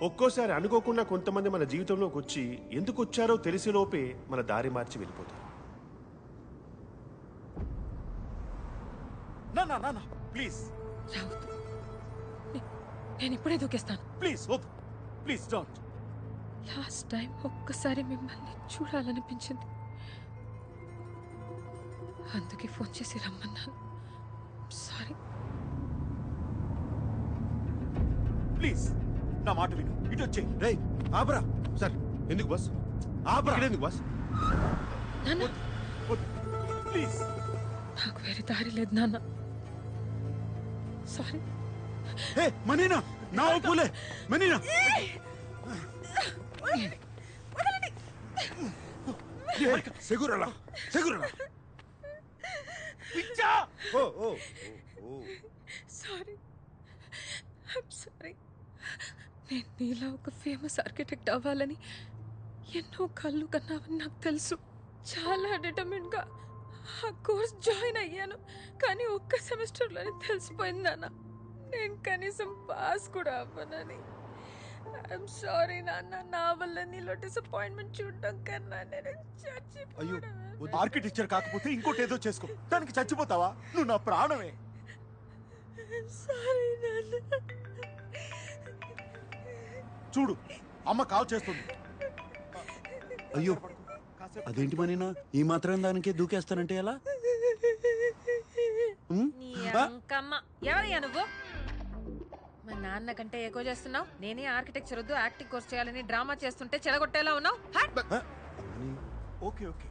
ఒక్కోసారి అనుకోకుండా కొంతమంది మన జీవితంలోకి వచ్చి ఎందుకు వచ్చారో తెలిసేలోపే మన దారి మార్చి వెళ్ళిపోతారు. నా ప్లీజ్ రావద్దు. నేను ఇప్పుడే దూకేస్తాను. ప్లీజ్ వద్దు, ప్లీజ్ డోంట్. లాస్ట్ టైం ఒక్కసారి మిమ్మల్ని చూడాలనిపించింది, అందుకే ఫోన్ చేసి రమ్మన్నాను. సారీ. ప్లీజ్ నా మాట విను, ఇటు వచ్చేయి. రేయ్ ఆపరా. సార్ ఎందుకు బస్ ఆపరా? ఎందుకు బస్? నాన్న, వద్దు ప్లీజ్. నాకు వేరే దారి లేదు నాన్న. సారీ. హే మనీనా, నా ఒప్పులే మనీనా. సెగురలా సెగురలా. పిచ్చా. ఓ ఓ ఓ. Sorry, I'm sorry. నేను నీలా ఒక ఫేమస్ ఆర్కిటెక్ట్ అవ్వాలని ఎన్నో కళ్ళు కన్నావని నాకు తెలుసు. చాలా డిటర్మిన్గా ఆ కోర్స్ జాయిన్ అయ్యాను, కానీ ఒక్క సెమిస్టర్లోనే తెలిసిపోయింది నాన్న, నేను కనీసం పాస్ కూడా అవ్వనని. ఐఎమ్ సారీ నాన్న, నా వల్ల నీలో డిసప్పాయింట్మెంట్ చూడడం కన్నా నేను అయ్యో, చచ్చిపోయాను. ఆర్కిటెక్చర్ కాకపోతే ఇంకోటి ఏదో చేసుకో, దానికి చచ్చిపోతావా? నువ్వు నా ప్రాణమే. సారీ నాన్న. చూడు, అమ్మ కాల్ చేస్తుంది. అయ్యో, అదేంటి మనీనా ఈ మాత్రం దానికే దూకేస్తానంటే ఎలా? నీ అంకమ్మ. ఎవరయ్యా నువ్వు? మా నాన్న కంటే ఎక్కువ చేస్తున్నావు. నేనే ఆర్కిటెక్చర్ వద్దు యాక్టింగ్ కోర్స్ చేయాలని డ్రామా చేస్తుంటే చెడగొట్టేలా ఉన్నావు. Okay okay.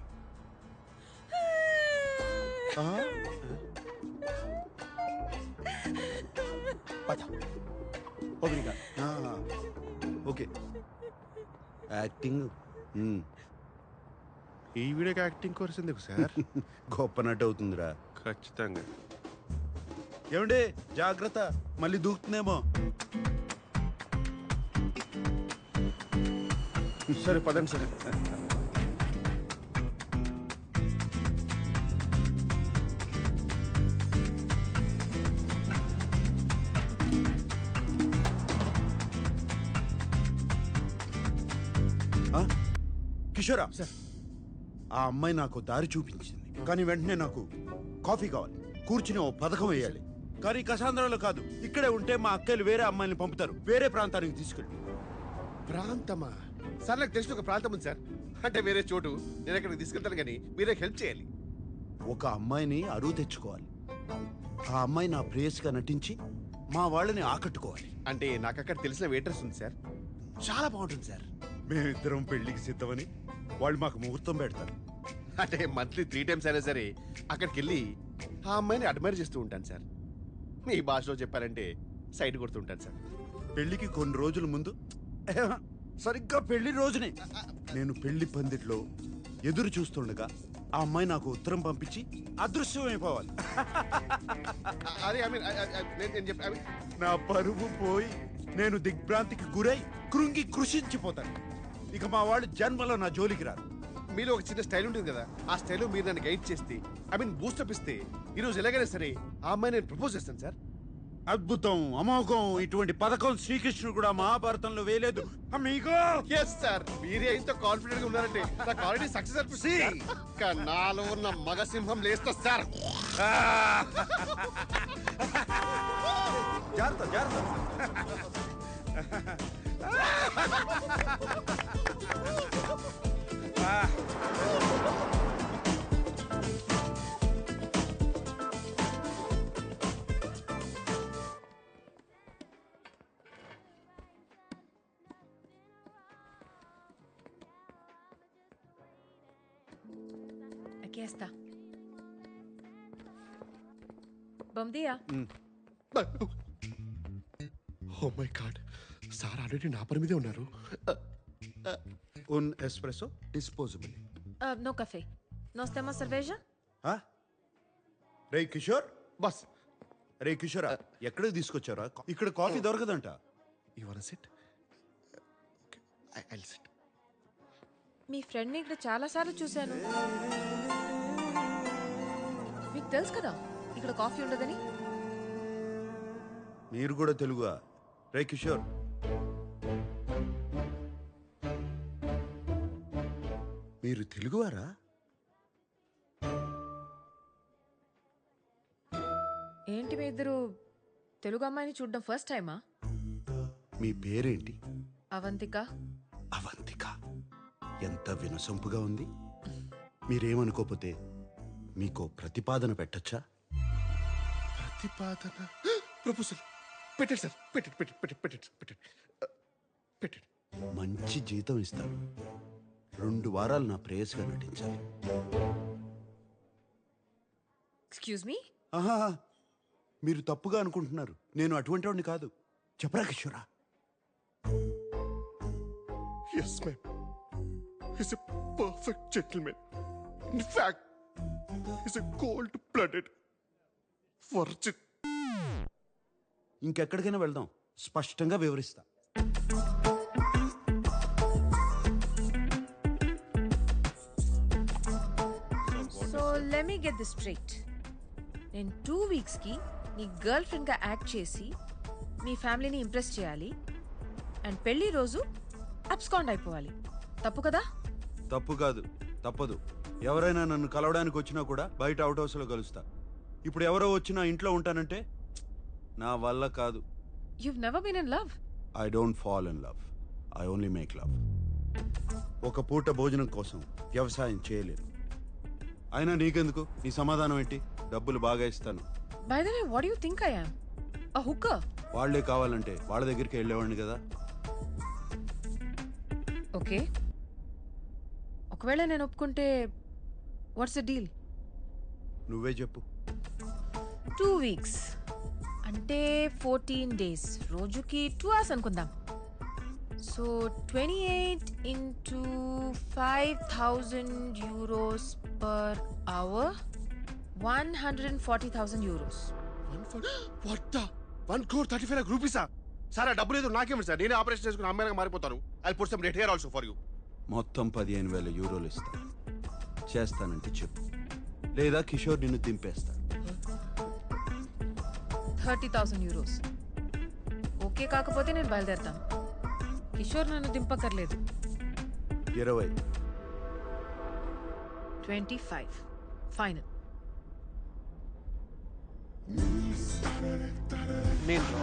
పద. ఓపెనింగా. ఓకే, యాక్టింగ్ ఈ వీడియోకి యాక్టింగ్ కోర్స్ ఎందుకు సార్? గొప్ప నటు అవుతుందిరా. ఖచ్చితంగా. ఏమండి జాగ్రత్త, మళ్ళీ దూకుతుందేమో. సరే పదండి సరే. కిషోరా, ఆ అమ్మాయి నాకు దారి చూపించింది, కానీ వెంటనే నాకు కాఫీ కావాలి, కూర్చుని ఓ పథకం వేయాలి. కానీ కసాంధ్రాలో కాదు, ఇక్కడే ఉంటే మా అక్కలు వేరే అమ్మాయిని పంపుతారు, వేరే ప్రాంతానికి తీసుకెళ్ళి. ప్రాంతమా? సార్ నాకు తెలిసిన ఒక ప్రాంతం ఉంది సార్, అంటే వేరే చోటు. నేను అక్కడికి తీసుకెళ్తాను, కానీ మీరే హెల్ప్ చేయాలి. ఒక అమ్మాయిని అరువు తెచ్చుకోవాలి, ఆ అమ్మాయి నా ప్రేయస్గా నటించి మా వాళ్ళని ఆకట్టుకోవాలి. అంటే నాకు అక్కడ తెలిసిన వెయిటర్స్ ఉంది సార్, చాలా బాగుంటుంది సార్. మేమిద్దరం పెళ్లికి సిద్ధమని వాళ్ళు మాకు ముహూర్తం పెడతారు. అంటే మంత్లీ 3 times అయినా సరే అక్కడికి వెళ్ళి ఆ అమ్మాయిని అడ్మైర్ చేస్తూ ఉంటాను సార్. మీ భాషలో చెప్పారంటే సైడ్ కొడుతూ ఉంటాను సార్. పెళ్లికి కొన్ని రోజుల ముందు, సరిగ్గా పెళ్లి రోజునే నేను పెళ్లి పందిట్లో ఎదురు చూస్తుండగా ఆ అమ్మాయి నాకు ఉత్తరం పంపించి అదృశ్యమైపోవాలి. అది నేను చెప్పి నా పరువు పోయి నేను దిగ్భ్రాంతికి గురై కృంగి కృషించిపోతాను. ఇక మా వాళ్ళు జన్మలో నా జోలికి రారు. మీలో ఒక చిన్న స్టైల్ ఉంటుంది కదా, ఆ స్టైల్లో మీరు నన్ను గైడ్ చేస్తే, బూస్టప్ ఇస్తే, ఈరోజు ఎలాగైనా సరే ఆ అమ్మాయి నేను ప్రపోజ్ చేస్తాను సార్. అద్భుతం, అమోఘం, ఇటువంటి పథకం శ్రీకృష్ణుడు కూడా మహాభారతంలో వేయలేదు. అమ్మీగో ఎస్ సార్, మీరే ఇంత కాన్ఫిడెంట్ గా ఉన్నారంటే నాకు ఆల్రెడీ సక్సెస్ అనిపిస్తుంది. నాలో ఉన్న మగ సింహం లేస్తా సార్. జాగ్రత్త జాగ్రత్త. Aquí está. Bom dia. Oh my God, sir already నా పని మీదే ఉన్నారు. Un espresso disposable. No café. Nós temos cerveja? రే కిషోర్, బస్ రే కిషోర్, ఎక్కడికి తీసుకొచ్చారా? ఇక్కడ కాఫీ దొరకదంట. You want sit? I sit. మీ ఫ్రెండ్ని ఇక్కడ చాలాసార్లు చూశాను. మీకు తెలుసు కదా ఇక్కడ కాఫీ ఉండదని. మీరు కూడా తెలుగుగా? రే కిషోర్, మీరు తెలుగువారా? ఏంటి మీ ఇద్దరు తెలుగు అమ్మాయిని చూడడం ఫస్ట్ టైమా? మీ పేరేంటి? అవంతిక. అవంతిక. ఎంత వినసొంపుగా ఉంది. మీరేమనుకోపోతే మీకో ప్రతిపాదన పెట్టచ్చా? ప్రతిపాదన ప్రపోజల్ పెట్టండి సార్. పెట్టండి. మంచి జీతం ఇస్తాను. 2 వారాలు నా ప్రేయస్గా నటించాలి. Excuse me. ఆహా, మీరు తప్పుగా అనుకుంటున్నారు. నేను అటువంటి వాడిని కాదు. చెప్పరా కిషోరా? Yes ma'am. He's a perfect gentleman. In fact, he's a cold-blooded virgin. ఇంకెక్కడికైనా వెళ్దాం, స్పష్టంగా వివరిస్తా. So let me get this straight. నేను 2 వీక్స్కి నీ గర్ల్ ఫ్రెండ్గా యాక్ట్ చేసి మీ ఫ్యామిలీని ఇంప్రెస్ చేయాలి అండ్ పెళ్లి రోజు అబ్స్కాండ్ అయిపోవాలి. తప్పు కదా? తప్పు కాదు, తప్పదు. ఎవరైనా నన్ను కలవడానికి వచ్చినా కూడా బయట అవుట్ హౌస్లో కలుస్తా. ఇప్పుడు ఎవరో వచ్చినా ఇంట్లో ఉంటానంటే నా వల్ల కాదు. You've never been in love? I don't fall in love, I only make love. ఒక పూట భోజనం కోసం వ్యవసాయం చేయలేను. అయినా నీకెందుకు? నీ సమాధానం ఏంటి? డబ్బులు బాగా ఇస్తాను. By the way, what do you think I am? A hooker? వాళ్లే కావాలంటే వాళ్ళ దగ్గరికి వెళ్ళేవాడిని కదా. ఓకే, ఒకవేళ నేను ఒప్పుకుంటే వాట్స్ ద డీల్? నువ్వే చెప్పు. 2 వీక్స్ అంటే 14 డేస్, రోజుకి 2 hours అనుకుందాం. So 28 into 5,000 euros per hour, 140,000 euros. 1,35 lakh rupees. Sir ఆ డబ్బులు ఏదో నాకేమి సార్, నేనే ఆపరేషన్ చేసుకుని అమ్మాయిగా మారిపోతాను. I put some red hair also for you. మొత్తం 15,000 యూరోలు ఇస్తా. చేస్తానంటే చెప్పు, లేదా కిషోర్ నిన్ను దింపేస్తా. 30,000 euros. ఓకే కాకపోతే నేను బయలుదేరుతాను. కిషోర్ నన్ను దింపక్కర్లేదు. 20. 25 ఫైనల్. నేను రా.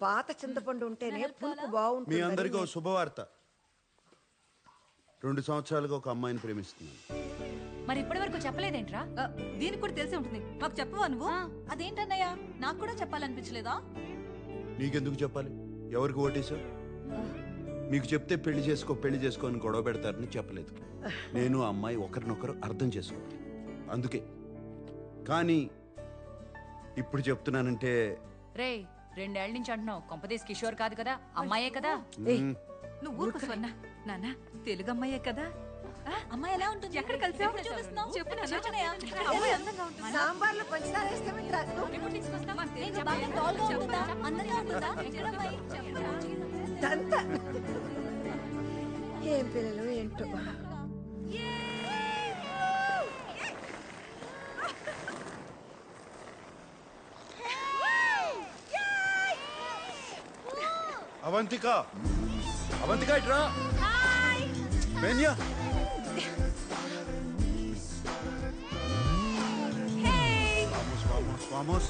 పాత చింతపండు ఉంటేనే పులుపు మీ బాగుంటుంది. అందరికీ ఒక శుభవార్త. 2 సంవత్సరాలుగా ఒక అమ్మాయిని ప్రేమిస్తున్నాను. మరి ఇప్పటి వరకు చెప్పలేదేంట్రా? దీనికి కూడా తెలిసే ఉంటుంది. మాకు చెప్పవా నువ్వు? అదేంటన్నయ్య, నాకు కూడా చెప్పాలనిపించలేదా? నీకెందుకు చెప్పాలి? ఎవరికి ఓటేశావు? మీకు చెప్తే పెళ్లి చేసుకో అని గొడవ పెడతారని చెప్పలేదు. నేను ఆ అమ్మాయి ఒకరినొకరు అర్థం చేసుకోవాలి, అందుకే. కానీ ఇప్పుడు చెప్తున్నానంటే రే, 2 ఏళ్ల నుంచి అంటున్నావు. కొంపదేశ్ కిషోర్ కాదు కదా, అమ్మాయే కదా? నువ్వు ఊరుకో స్వర్ణ. నాన్న తెలుగు అమ్మాయే కదా. అమ్మాయి ఎలా ఉంటుంది? ఎక్కడ కలిసావు? చూపిస్తున్నావు? చెప్పు నాన్న. చూడనయ్యా. అమ్మాయి అందంగా ఉంటుంది. సాంబార్లో పంచదార వేస్తే రాదు. ఇంకా బాగా tall గా ఉంటుందా? అందంగా ఉంటుందా? చూడమ్మాయి. దంతా. ఏం పిల్లలు ఏంటో. అవంతిక, అవంతిక ఇట్రా. బెన్యా. Vamos.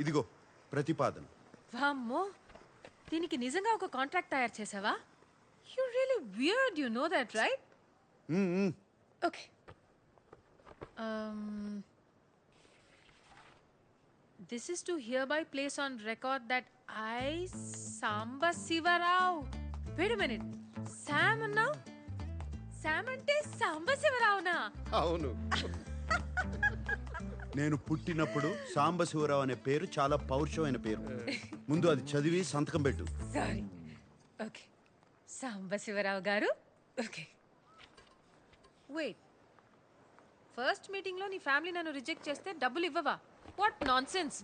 ఇదిగో ప్రతిపాదన. వామ్మో, దీనికి నిజంగా ఒక కాంట్రాక్ట్ తయారు చేసావా? You really weird, you know that right? Okay. This is to hereby place on record that I, Samba Sivarao. Wait a minute. Sam అన్నావు? శామ్ అంటే సాంబశివరావునా? అవును. నేను పుట్టినప్పుడు సాంబశివరావు అనే పేరు చాలా పౌరుషమైన పేరు. ముందు అది చదివి సంతకం పెట్టు. సారీ. ఓకే, సాంబశివరావు గారు. Okay, wait. ఫస్ట్ మీటింగ్లో నీ ఫ్యామిలీ నన్ను రిజెక్ట్ చేస్తే డబ్బులు ఇవ్వవా? What nonsense.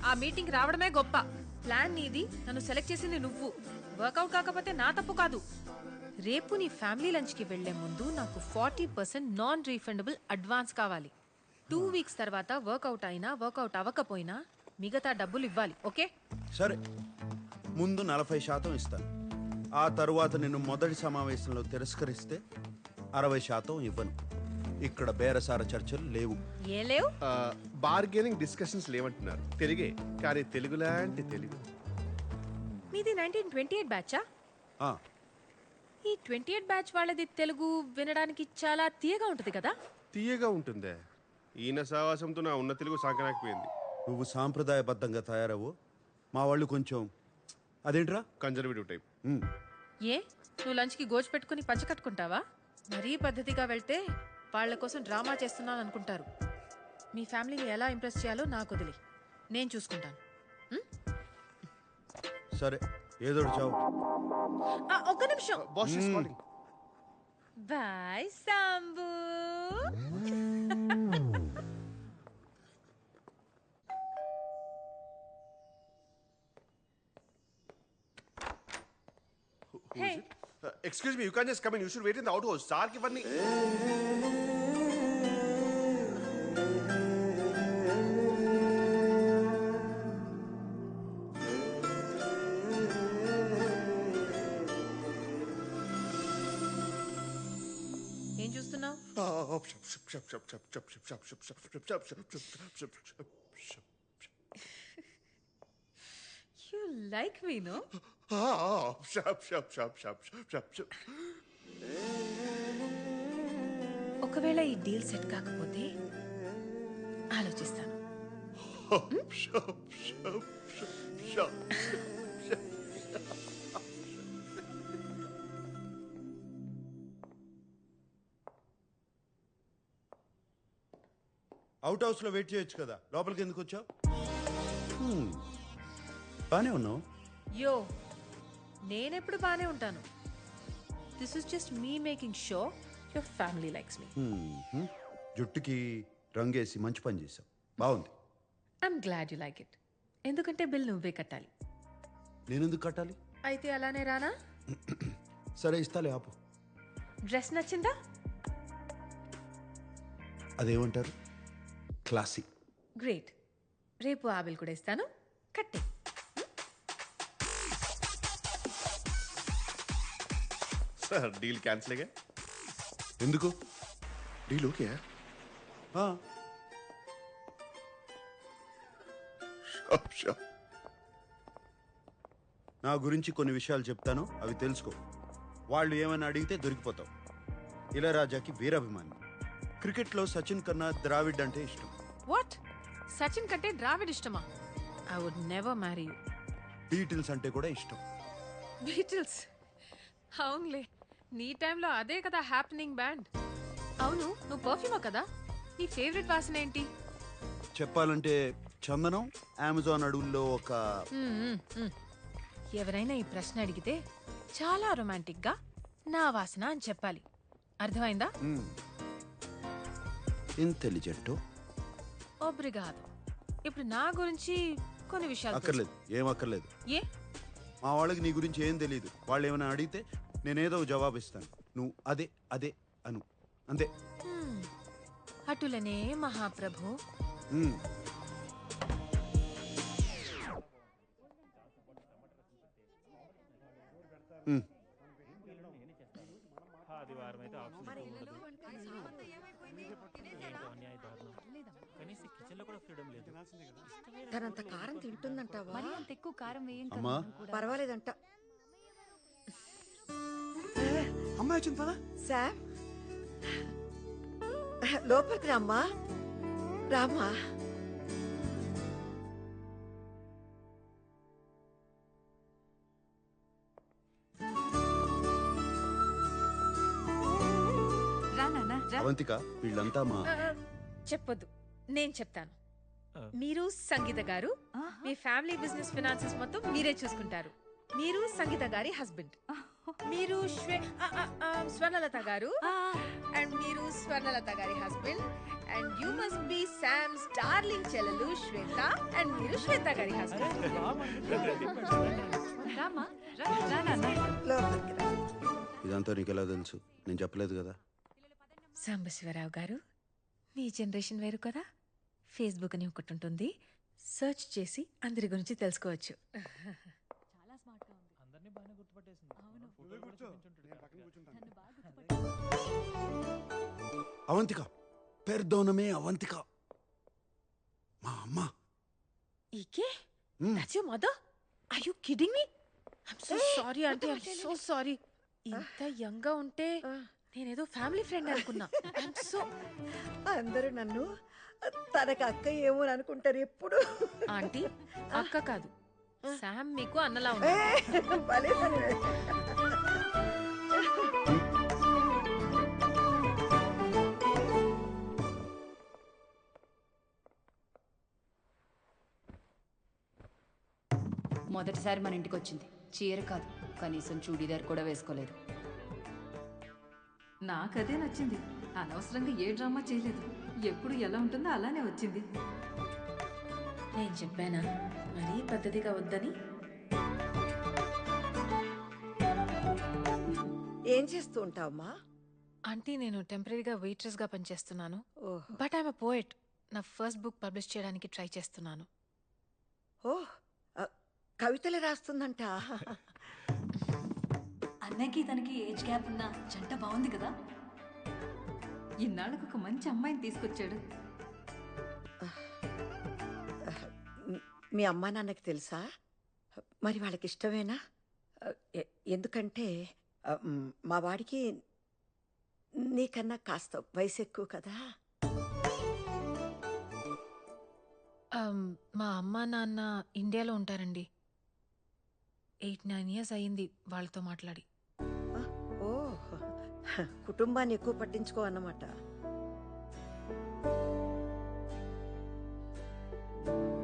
ఆ మీటింగ్ రావడమే గొప్ప. ప్లాన్ నీది, నన్ను సెలెక్ట్ చేసింది నువ్వు. వర్కౌట్ కాకపోతే నా తప్పు కాదు. రేపు నీ ఫ్యామిలీ లంచ్కి వెళ్లే ముందు నాకు 40% నాన్ రీఫండబుల్ అడ్వాన్స్ కావాలి. 2 వీక్స్ తర్వాత వర్కౌట్ అయినా వర్కౌట్ అవ్వకపోయినా మిగతా డబ్బులు ఇవ్వాలి. ఓకే? సరే, ముందు 40% ఇస్తాను. ఆ తరువాత నిన్ను మొదటి సమావేశంలో తిరస్కరిస్తే 60% ఇవ్వను. ఇక్కడ బేరసార చర్చలు లేవు. ఏ లేవు? బార్గెనింగ్ డిస్కషన్స్ లేవంటున్నారు. తెలుగే, కానీ తెలుగు లాంటి తెలుగు. మీది 1928 బ్యాచా? ఆ, ఈ 28 బ్యాచ్ వాళ్ళది తెలుగు వినడానికి చాలా తీయగా ఉంటది కదా? తీయగా ఉంటుందే. ఈయన సావాసంతో నా ఉన్న తెలుగు సాకనాకపోయింది. నువ్వు సాంప్రదాయబద్ధంగా తయారవు, మా వాళ్ళు కొంచెం అదేంట్రా కన్జర్వేటివ్ టైప్. ఉమ్, ఏ, నువ్వు లంచ్కి గోచి పెట్టుకుని పంచ కట్టుకుంటావా? మరీ పద్ధతిగా వెళ్తే వాళ్ళ కోసం డ్రామా చేస్తున్నాను అనుకుంటారు. మీ ఫ్యామిలీని ఎలా ఇంప్రెస్ చేయాలో నాకు వదిలి, నేను చూసుకుంటాను. సరే, ఏదో చావు. ఒక్క నిమిషం. Boss is calling. Bye Sambu. Hey. Excuse me, you can't just come in. You should wait in the outhouse. Sarki ivanni. ఏం చూస్తున్నావు? You like me no? ఒకవేళ ఈ డీల్ సెట్ కాకపోతే ఆలోచిస్తాను. అవుట్ హౌస్ లో వెయిట్ చేయొచ్చు కదా, లోపలికి ఎందుకు వచ్చావు? బానే ఉన్నావు. యో, నేనెప్పుడు బానే ఉంటాను. This is just me making show your family likes me. జుట్టుకి రంగేసి మంచి పని చేసావు, బాగుంది. I'm glad you like it. ఎందుకంటే బిల్ నువ్వే కట్టాలి. నేనెందుకు కట్టాలి? అయితే అలానే రానా? సరే, ఇస్తాలే, ఆపు. డ్రెస్ నచ్చిందా? అదేమంటారు, క్లాసిక్. గ్రేట్. రేపు ఆ బిల్ కూడా ఇస్తాను, కట్టే. Sir deal cancel. ఎందుకు? Deal okay. ఆ, నా గురించి కొన్ని విషయాలు చెప్తాను, అవి తెలుసుకో. వాళ్ళు ఏమైనా అడిగితే దొరికిపోతావు. ఇళయరాజాకి వీరాభిమాని. క్రికెట్లో సచిన్ కన్నా ద్రావిడ్ అంటే ఇష్టం. వాట్? సచిన్ కంటే ద్రావిడ్ ఇష్టమా? I would never marry you. Beatles అంటే కూడా ఇష్టం. బీటిల్స్? అవునులే, నీ టైంలో అదే కదా హ్యాపెనింగ్ బ్యాండ్. అవును, నువ్వు పర్ఫ్యూమా కదా? నీ ఫేవరెట్ వాసన ఏంటి? చెప్పాలంటే చందనం, అమెజాన్ అడవుల్లో ఒక ఎవరైనా ఈ ప్రశ్న అడిగితే చాలా రొమాంటిక్ గా నా వాసన అని చెప్పాలి. అర్థమైందా? ఇంటెలిజెంట్. ఒబ్రిగాదో. ఇప్పుడు నా గురించి కొన్ని విషయాలు అక్కర్లేదు, ఏం అక్కర్లేదు. ఏ? మా వాళ్ళకి నీ గురించి ఏం తెలియదు. వాళ్ళు ఏమైనా అడిగితే నేనేదో జవాబు ఇస్తాను, నువ్వు అదే అదే అను, అంతే. అటులనే మహాప్రభు. తనంత కారం తింటుందంటావా? మరి అంత ఎక్కువ కారం వేయం అమ్మా, పర్వాలేదంట. అమ్మాయి వచ్చింది పదా. శామ్, లోపలికి రామ్మా. రామ్మా. రా నాన్న రా. అవంతిక, వీళ్ళంతా మా చెప్పొద్దు, నేను చెప్తాను. మీరు సంగీత గారు, మీ ఫ్యామిలీ బిజినెస్ ఫినాన్సెస్ మొత్తం మీరే చూసుకుంటారు. మీరు సంగీత గారి హస్బెండ్. మీరు స్వర్ణలత గారు, అండ్ మీరు స్వర్ణలత గారి husband, and you must be Sam's darling చెల్లెలు శ్వేత అండ్ మీరు శ్వేత గారి హస్బెండ్. రామా రా నాన్న. లోపలికి రా. ఇదంతా నీకు ఎలా తెలుసు? నేను చెప్పలేదు కదా. సాంబశివరావు గారు, మీ జనరేషన్ వేరు కదా. ఫేస్బుక్ అని ఒకటి ఉంటుంది, సెర్చ్ చేసి అందరి గురించి తెలుసుకోవచ్చు. అవంతిక, పెర్దోనమే అవంతిక, మా అమ్మ. ఈకే that's your mother? Are you kidding me? I'm so sorry aunty, I'm so sorry. ఇంత యంగ్ గా ఉంటే నేనేదో ఫ్యామిలీ ఫ్రెండ్ అనుకున్నా. ఐమ్ సో అందరూ నన్ను తనకు అక్క ఏమో అని అనుకుంటారు ఎప్పుడు. ఆంటీ అక్క కాదు, శామ్ మీకు అన్నలా ఉంది. భలే భలే. మొదటిసారి మన ఇంటికి వచ్చింది. చీర కాదు, కనీసం చూడీదార్ కూడా వేసుకోలేదు. నాకదే నచ్చింది. అనవసరంగా ఏ డ్రామా చేయలేదు. ఎప్పుడు ఎలా ఉంటుందో అలానే వచ్చింది. నేను చెప్పానా మరీ పద్ధతిగా వద్దని? ఏం చేస్తూ ఉంటావమ్మా? ఆంటీ నేను టెంపరీగా వెయిట్రెస్ గా పనిచేస్తున్నాను. ఓహ్ బట్ ఐఎమ్ అ పోయెట్. నా ఫస్ట్ బుక్ పబ్లిష్ చేయడానికి ట్రై చేస్తున్నాను. ఓహ్ కవితలు రాస్తుందంట. అన్నయ్యకి తనకి ఏజ్ గ్యాప్ ఉన్న జంట బాగుంది కదా. ఇన్నాళ్ళకు ఒక మంచి అమ్మాయిని తీసుకొచ్చాడు. మీ అమ్మా నాన్నకి తెలుసా? మరి వాళ్ళకి ఇష్టమేనా? ఎందుకంటే మా వాడికి నీకన్నా కాస్త వయసు ఎక్కువ కదా. మా అమ్మ నాన్న ఇండియాలో ఉంటారండి. 8-9 years అయ్యింది వాళ్ళతో మాట్లాడి. ఓ కుటుంబాన్ని ఎక్కువ పట్టించుకో అన్నమాట.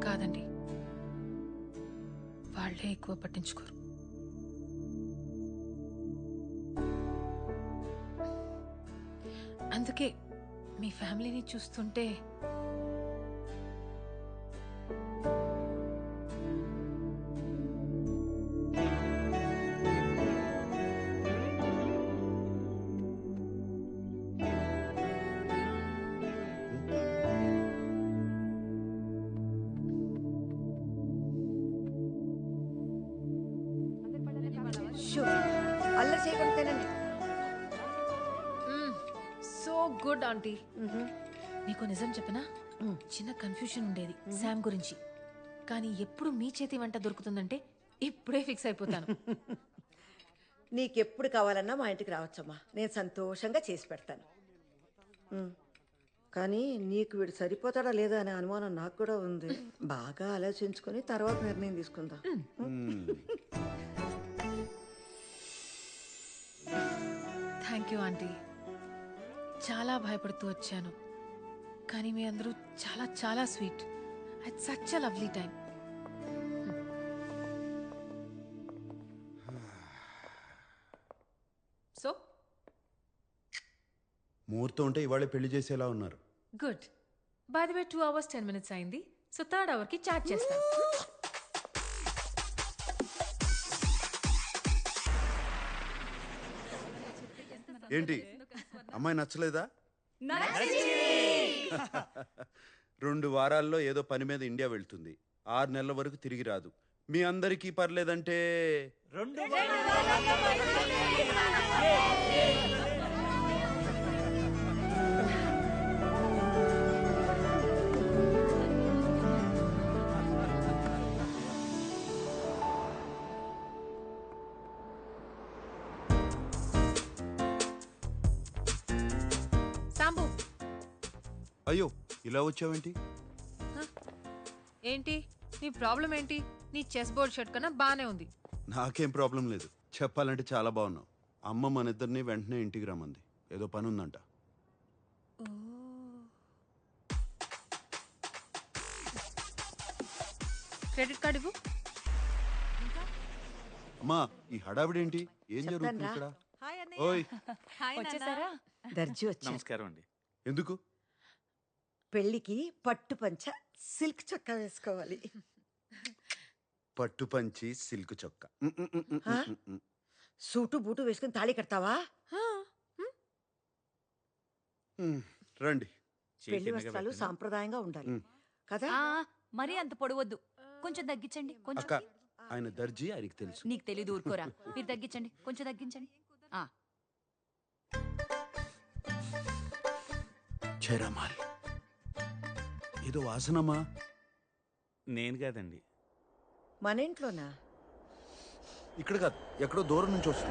కాదండి, వాళ్ళే ఎక్కువ పట్టించుకోరు. అందుకే మీ ఫ్యామిలీని చూస్తుంటే అల్లరి చేయకుండా తినండి. So good aunty. నీకు నిజం చెప్పనా, చిన్న కన్ఫ్యూషన్ ఉండేది శామ్ గురించి. కానీ ఎప్పుడు మీ చేతి వంట దొరుకుతుందంటే ఇప్పుడే ఫిక్స్ అయిపోతాను. నీకెప్పుడు కావాలన్నా మా ఇంటికి రావచ్చమ్మా, నేను సంతోషంగా చేసి పెడతాను. కానీ నీకు వీడు సరిపోతాడా లేదా అనే అనుమానం నాకు కూడా ఉంది. బాగా ఆలోచించుకొని తర్వాత నిర్ణయం తీసుకుందాం. Thank you aunty. చాలా భయపడుతూ వచ్చాను, కానీ మీ అందరూ చాలా చాలా sweet. It's such a lovely time. So ముహూర్తం ఉంటే ఇవాళే పెళ్లి చేసేలా ఉన్నారు. Good. By the way 2 hours 10 minutes అయింది. సో 3rd hour కి చాట్ చేస్తాను. ఏంటి, అమ్మాయి నచ్చలేదా? 2 వారాల్లో ఏదో పని మీద ఇండియా వెళ్తుంది. 6 నెలల వరకు తిరిగి రాదు. మీ అందరికీ పర్లేదంటే సాంబు, అయ్యో ఇలా వచ్చావేంటి? ఏంటి నీ ప్రాబ్లం ఏంటి? నీ చెస్ బోర్డ్ షర్ట్ కన్నా బానే ఉంది. నాకేం ప్రాబ్లం లేదు. చెప్పాలంటే చాలా బాగున్నావు. అమ్మ మన ఇద్దరిని వెంటనే ఇంటికి రమ్మంది. ఏదో పని ఉందంట. క్రెడిట్ కార్డు ఇవ్వు. అమ్మా, ఈ హడావిడేంటి? ఏం జరుగుతుంది చెప్తానురా. ఇక్కడ? ఓయ్, వచ్చేసారా? దర్జీ వచ్చారు. నమస్కారం అండి. ఎందుకు? పెళ్ళికి పట్టు పంచ సిల్క్ చొక్కా వేసుకోవాలి. పట్టు పంచి సిల్క్ చొక్క. ఆ? సూటు బూటు వేసుకుని తాళి కడతావా? రండి. పెళ్లి వస్త్రాలు సాంప్రదాయంగా ఉండాలి కదా? ఆ, మరీ అంత పొడవద్దు, కొంచెం తగ్గించండి. కొంచెం అక్క ఆయన దర్జీ ఆయనకి తెలుసు. నీకు తెలీదు, ఊరుకోరా. మీరు తగ్గించండి, కొంచెం తగ్గించండి. ఆ, చేరమాల్ ఏదో వాసనమా? నేను కాదండి. మన ఇంట్లోనా? ఇక్కడ కాదు, ఎక్కడో దూరం నుంచి వస్తుంది.